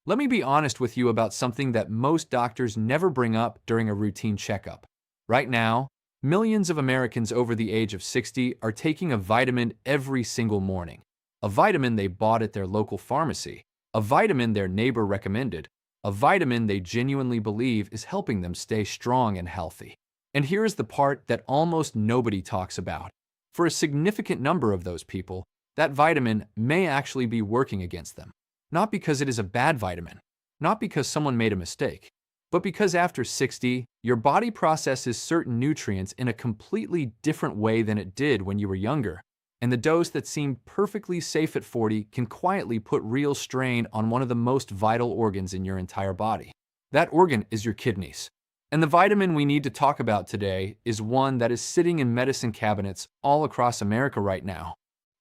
Let me be honest with you about something that most doctors never bring up during a routine checkup. Right now, millions of Americans over the age of 60 are taking a vitamin every single morning. A vitamin they bought at their local pharmacy, a vitamin their neighbor recommended, a vitamin they genuinely believe is helping them stay strong and healthy. And here's the part that almost nobody talks about. For a significant number of those people, that vitamin may actually be working against them. Not because it is a bad vitamin, not because someone made a mistake, but because after 60, your body processes certain nutrients in a completely different way than it did when you were younger. And the dose that seemed perfectly safe at 40 can quietly put real strain on one of the most vital organs in your entire body. That organ is your kidneys. And the vitamin we need to talk about today is one that is sitting in medicine cabinets all across America right now.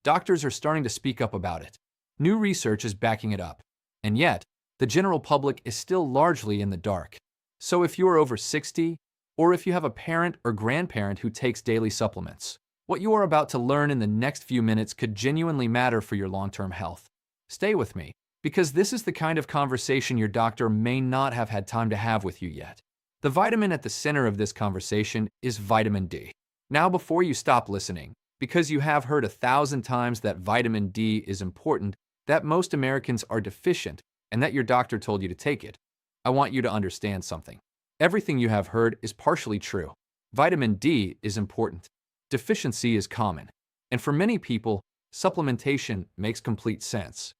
Doctors are starting to speak up about it. New research is backing it up. And yet, the general public is still largely in the dark. So if you are over 60, or if you have a parent or grandparent who takes daily supplements, what you are about to learn in the next few minutes could genuinely matter for your long-term health. Stay with me, because this is the kind of conversation your doctor may not have had time to have with you yet. The vitamin at the center of this conversation is vitamin D. Now, before you stop listening, because you have heard 1,000 times that vitamin D is important, that most Americans are deficient, and that your doctor told you to take it, I want you to understand something. Everything you have heard is partially true. Vitamin D is important. Deficiency is common. And for many people, supplementation makes complete sense.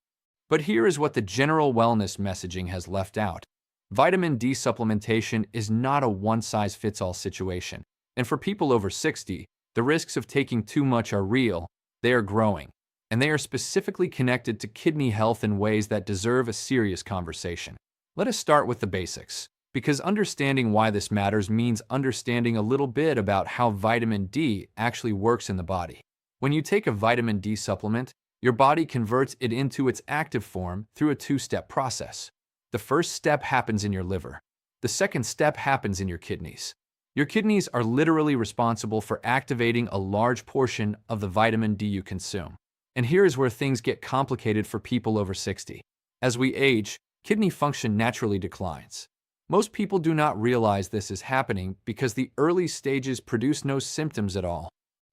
But here is what the general wellness messaging has left out. Vitamin D supplementation is not a one-size-fits-all situation. And for people over 60, the risks of taking too much are real, they are growing, and they are specifically connected to kidney health in ways that deserve a serious conversation. Let us start with the basics, because understanding why this matters means understanding a little bit about how vitamin D actually works in the body. When you take a vitamin D supplement, your body converts it into its active form through a two-step process. The first step happens in your liver. The second step happens in your kidneys. Your kidneys are literally responsible for activating a large portion of the vitamin D you consume. And here is where things get complicated for people over 60. As we age, kidney function naturally declines. Most people do not realize this is happening because the early stages produce no symptoms at all.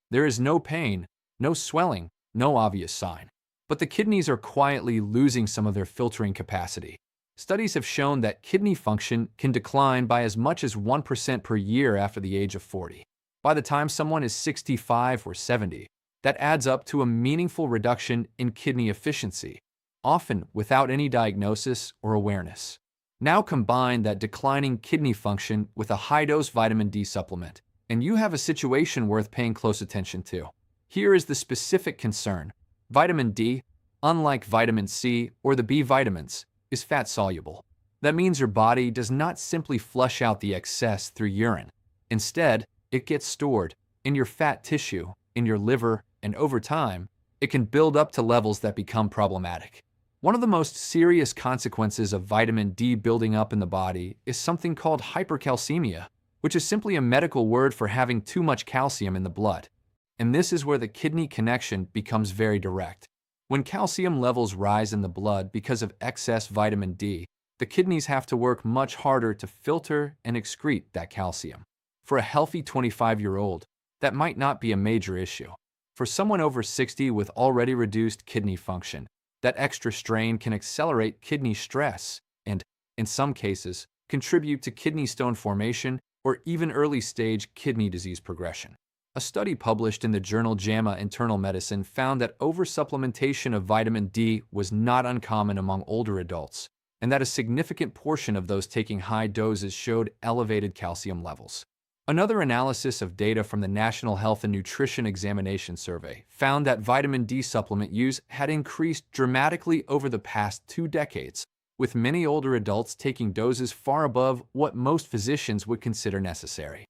There is no pain, no swelling, no obvious sign. But the kidneys are quietly losing some of their filtering capacity. Studies have shown that kidney function can decline by as much as 1% per year after the age of 40. By the time someone is 65 or 70, that adds up to a meaningful reduction in kidney efficiency, often without any diagnosis or awareness. Now combine that declining kidney function with a high-dose vitamin D supplement, and you have a situation worth paying close attention to. Here is the specific concern. Vitamin D, unlike vitamin C or the B vitamins, is fat-soluble. That means your body does not simply flush out the excess through urine. Instead, it gets stored in your fat tissue, in your liver, and over time, it can build up to levels that become problematic. One of the most serious consequences of vitamin D building up in the body is something called hypercalcemia, which is simply a medical word for having too much calcium in the blood. And this is where the kidney connection becomes very direct. When calcium levels rise in the blood because of excess vitamin D, the kidneys have to work much harder to filter and excrete that calcium. For a healthy 25-year-old, that might not be a major issue. For someone over 60 with already reduced kidney function, that extra strain can accelerate kidney stress and, in some cases, contribute to kidney stone formation or even early-stage kidney disease progression. A study published in the journal JAMA Internal Medicine found that over-supplementation of vitamin D was not uncommon among older adults, and that a significant portion of those taking high doses showed elevated calcium levels. Another analysis of data from the National Health and Nutrition Examination Survey found that vitamin D supplement use had increased dramatically over the past 2 decades, with many older adults taking doses far above what most physicians would consider necessary.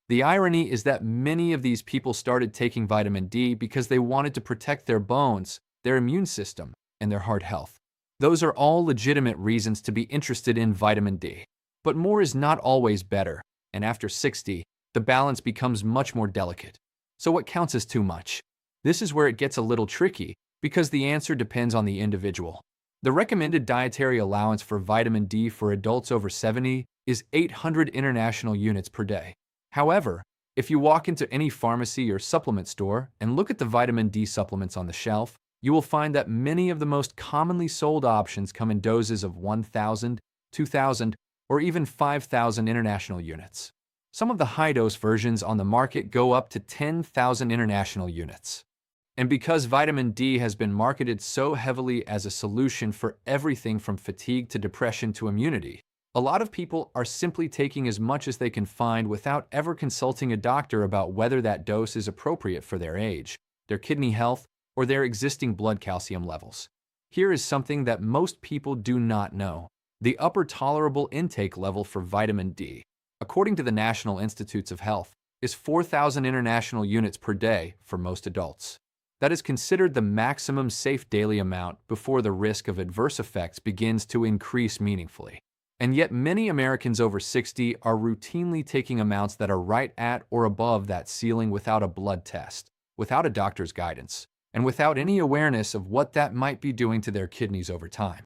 The irony is that many of these people started taking vitamin D because they wanted to protect their bones, their immune system, and their heart health. Those are all legitimate reasons to be interested in vitamin D. But more is not always better, and after 60, the balance becomes much more delicate. So what counts as too much? This is where it gets a little tricky, because the answer depends on the individual. The recommended dietary allowance for vitamin D for adults over 70 is 800 international units per day. However, if you walk into any pharmacy or supplement store and look at the vitamin D supplements on the shelf, you will find that many of the most commonly sold options come in doses of 1,000, 2,000, or even 5,000 international units. Some of the high-dose versions on the market go up to 10,000 international units. And because vitamin D has been marketed so heavily as a solution for everything from fatigue to depression to immunity, a lot of people are simply taking as much as they can find without ever consulting a doctor about whether that dose is appropriate for their age, their kidney health, or their existing blood calcium levels. Here is something that most people do not know: the upper tolerable intake level for vitamin D, according to the National Institutes of Health, is 4,000 international units per day for most adults. That is considered the maximum safe daily amount before the risk of adverse effects begins to increase meaningfully. And yet many Americans over 60 are routinely taking amounts that are right at or above that ceiling without a blood test, without a doctor's guidance, and without any awareness of what that might be doing to their kidneys over time.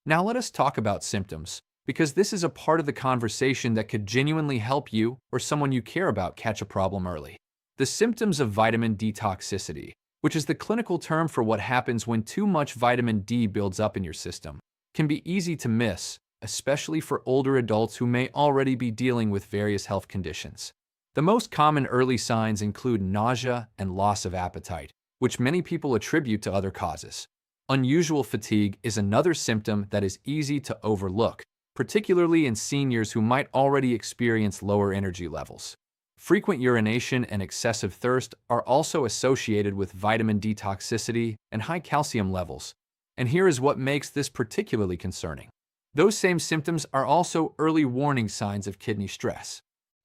Now let us talk about symptoms, because this is a part of the conversation that could genuinely help you or someone you care about catch a problem early. The symptoms of vitamin D toxicity, which is the clinical term for what happens when too much vitamin D builds up in your system, can be easy to miss, especially for older adults who may already be dealing with various health conditions. The most common early signs include nausea and loss of appetite, which many people attribute to other causes. Unusual fatigue is another symptom that is easy to overlook, particularly in seniors who might already experience lower energy levels. Frequent urination and excessive thirst are also associated with vitamin D toxicity and high calcium levels, and here is what makes this particularly concerning. Those same symptoms are also early warning signs of kidney stress.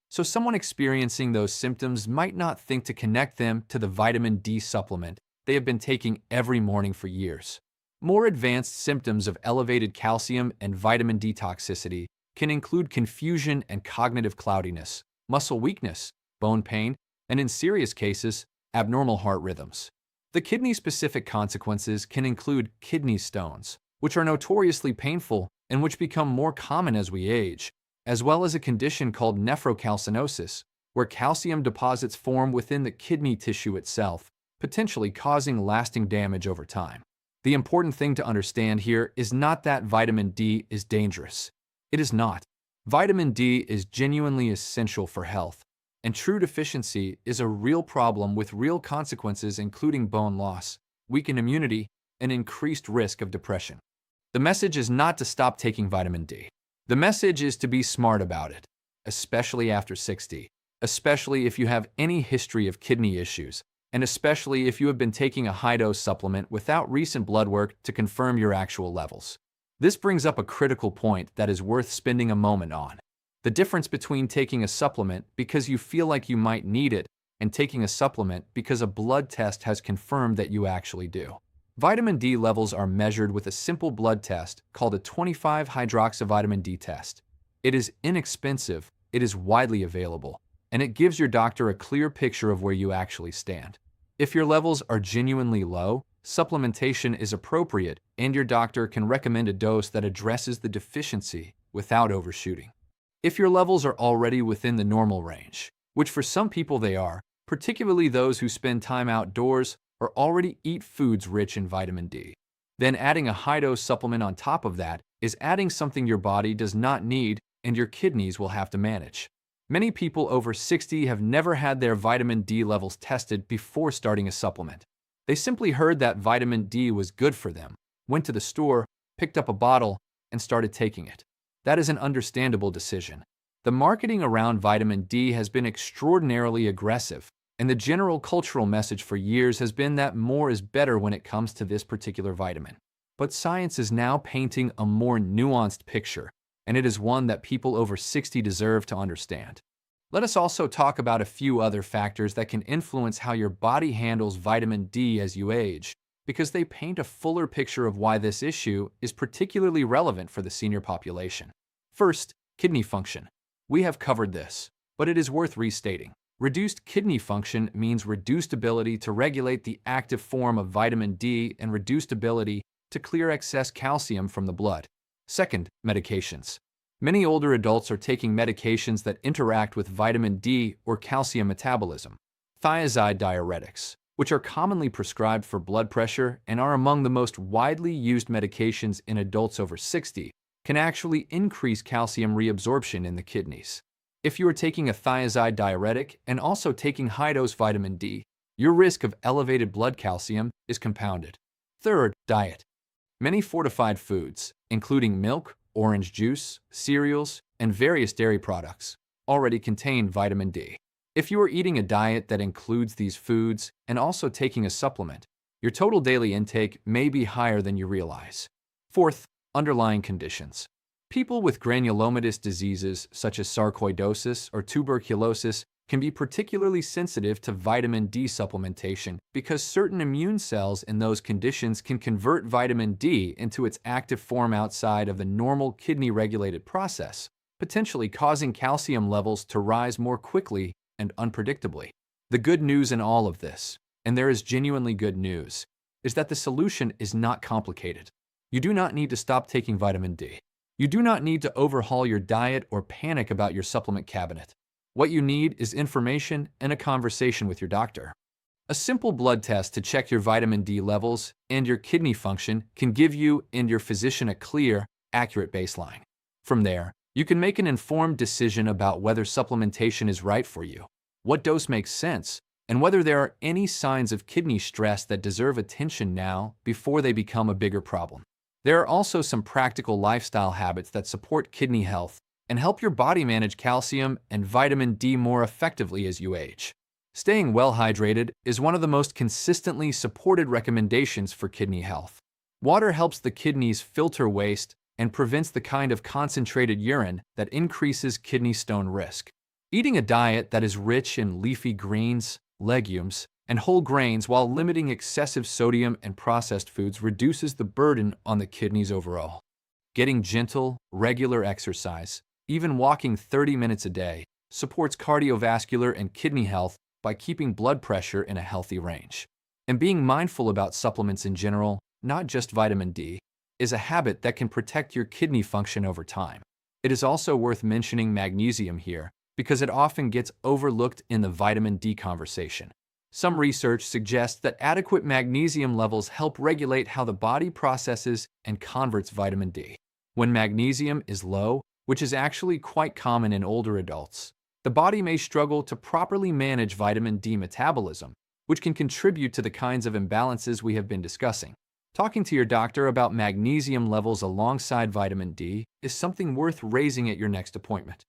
So someone experiencing those symptoms might not think to connect them to the vitamin D supplement they have been taking every morning for years. More advanced symptoms of elevated calcium and vitamin D toxicity can include confusion and cognitive cloudiness, muscle weakness, bone pain, and in serious cases, abnormal heart rhythms. The kidney-specific consequences can include kidney stones, which are notoriously painful and which become more common as we age, as well as a condition called nephrocalcinosis, where calcium deposits form within the kidney tissue itself, potentially causing lasting damage over time. The important thing to understand here is not that vitamin D is dangerous. It is not. Vitamin D is genuinely essential for health, and true deficiency is a real problem with real consequences, including bone loss, weakened immunity, and increased risk of depression. The message is not to stop taking vitamin D. The message is to be smart about it, especially after 60, especially if you have any history of kidney issues, and especially if you have been taking a high-dose supplement without recent blood work to confirm your actual levels. This brings up a critical point that is worth spending a moment on: the difference between taking a supplement because you feel like you might need it and taking a supplement because a blood test has confirmed that you actually do. Vitamin D levels are measured with a simple blood test called a 25-hydroxyvitamin D test. It is inexpensive, it is widely available, and it gives your doctor a clear picture of where you actually stand. If your levels are genuinely low, supplementation is appropriate, and your doctor can recommend a dose that addresses the deficiency without overshooting. If your levels are already within the normal range, which for some people they are, particularly those who spend time outdoors or already eat foods rich in vitamin D, then adding a high-dose supplement on top of that is adding something your body does not need and your kidneys will have to manage. Many people over 60 have never had their vitamin D levels tested before starting a supplement. They simply heard that vitamin D was good for them, went to the store, picked up a bottle, and started taking it. That is an understandable decision. The marketing around vitamin D has been extraordinarily aggressive, and the general cultural message for years has been that more is better when it comes to this particular vitamin. But science is now painting a more nuanced picture, and it is one that people over 60 deserve to understand. Let us also talk about a few other factors that can influence how your body handles vitamin D as you age, because they paint a fuller picture of why this issue is particularly relevant for the senior population. First, kidney function. We have covered this, but it is worth restating. Reduced kidney function means reduced ability to regulate the active form of vitamin D and reduced ability to clear excess calcium from the blood. Second, medications. Many older adults are taking medications that interact with vitamin D or calcium metabolism. Thiazide diuretics, which are commonly prescribed for blood pressure and are among the most widely used medications in adults over 60, can actually increase calcium reabsorption in the kidneys. If you are taking a thiazide diuretic and also taking high-dose vitamin D, your risk of elevated blood calcium is compounded. Third, diet. Many fortified foods, including milk, orange juice, cereals, and various dairy products, already contain vitamin D. If you are eating a diet that includes these foods and also taking a supplement, your total daily intake may be higher than you realize. Fourth, underlying conditions. People with granulomatous diseases such as sarcoidosis or tuberculosis can be particularly sensitive to vitamin D supplementation because certain immune cells in those conditions can convert vitamin D into its active form outside of the normal kidney-regulated process, potentially causing calcium levels to rise more quickly and unpredictably. The good news in all of this, and there is genuinely good news, is that the solution is not complicated. You do not need to stop taking vitamin D. You do not need to overhaul your diet or panic about your supplement cabinet. What you need is information and a conversation with your doctor. A simple blood test to check your vitamin D levels and your kidney function can give you and your physician a clear, accurate baseline. From there, you can make an informed decision about whether supplementation is right for you, what dose makes sense, and whether there are any signs of kidney stress that deserve attention now before they become a bigger problem. There are also some practical lifestyle habits that support kidney health and help your body manage calcium and vitamin D more effectively as you age. Staying well hydrated is one of the most consistently supported recommendations for kidney health. Water helps the kidneys filter waste and prevents the kind of concentrated urine that increases kidney stone risk. Eating a diet that is rich in leafy greens, legumes, and whole grains while limiting excessive sodium and processed foods reduces the burden on the kidneys overall. Getting gentle, regular exercise, even walking 30 minutes a day, supports cardiovascular and kidney health by keeping blood pressure in a healthy range. And being mindful about supplements in general, not just vitamin D, is a habit that can protect your kidney function over time. It is also worth mentioning magnesium here because it often gets overlooked in the vitamin D conversation. Some research suggests that adequate magnesium levels help regulate how the body processes and converts vitamin D. When magnesium is low, which is actually quite common in older adults, the body may struggle to properly manage vitamin D metabolism, which can contribute to the kinds of imbalances we have been discussing. Talking to your doctor about magnesium levels alongside vitamin D is something worth raising at your next appointment.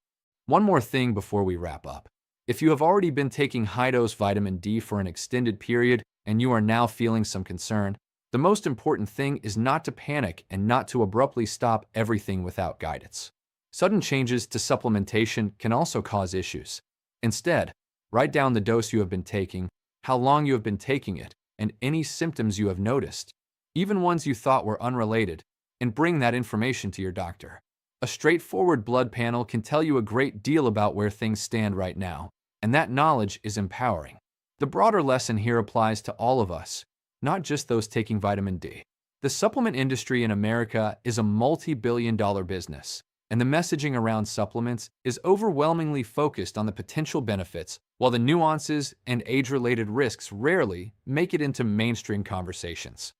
One more thing before we wrap up. If you have already been taking high-dose vitamin D for an extended period and you are now feeling some concern, the most important thing is not to panic and not to abruptly stop everything without guidance. Sudden changes to supplementation can also cause issues. Instead, write down the dose you have been taking, how long you have been taking it, and any symptoms you have noticed, even ones you thought were unrelated, and bring that information to your doctor. A straightforward blood panel can tell you a great deal about where things stand right now, and that knowledge is empowering. The broader lesson here applies to all of us, not just those taking vitamin D. The supplement industry in America is a multi-billion-dollar business, and the messaging around supplements is overwhelmingly focused on the potential benefits, while the nuances and age-related risks rarely make it into mainstream conversations.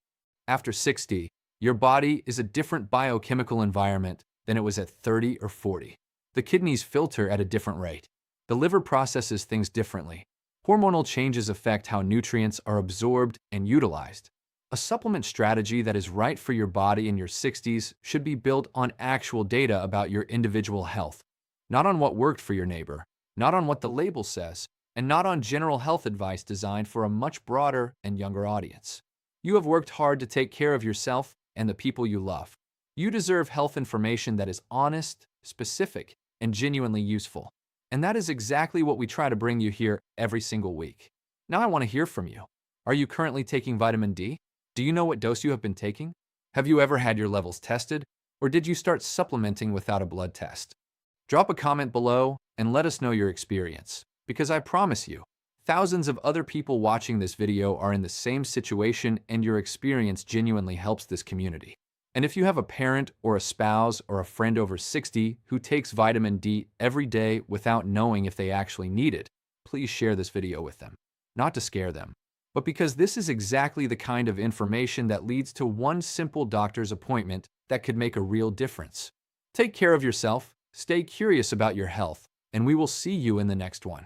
After 60, your body is a different biochemical environment than it was at 30 or 40. The kidneys filter at a different rate. The liver processes things differently. Hormonal changes affect how nutrients are absorbed and utilized. A supplement strategy that is right for your body in your 60s should be built on actual data about your individual health, not on what worked for your neighbor, not on what the label says, and not on general health advice designed for a much broader and younger audience. You have worked hard to take care of yourself and the people you love. You deserve health information that is honest, specific, and genuinely useful. And that is exactly what we try to bring you here every single week. Now I want to hear from you. Are you currently taking vitamin D? Do you know what dose you have been taking? Have you ever had your levels tested? Or did you start supplementing without a blood test? Drop a comment below and let us know your experience, because I promise you, Thousands of other people watching this video are in the same situation, and your experience genuinely helps this community. And if you have a parent or a spouse or a friend over 60 who takes vitamin D every day without knowing if they actually need it, please share this video with them. Not to scare them, but because this is exactly the kind of information that leads to one simple doctor's appointment that could make a real difference. Take care of yourself, stay curious about your health, and we will see you in the next one.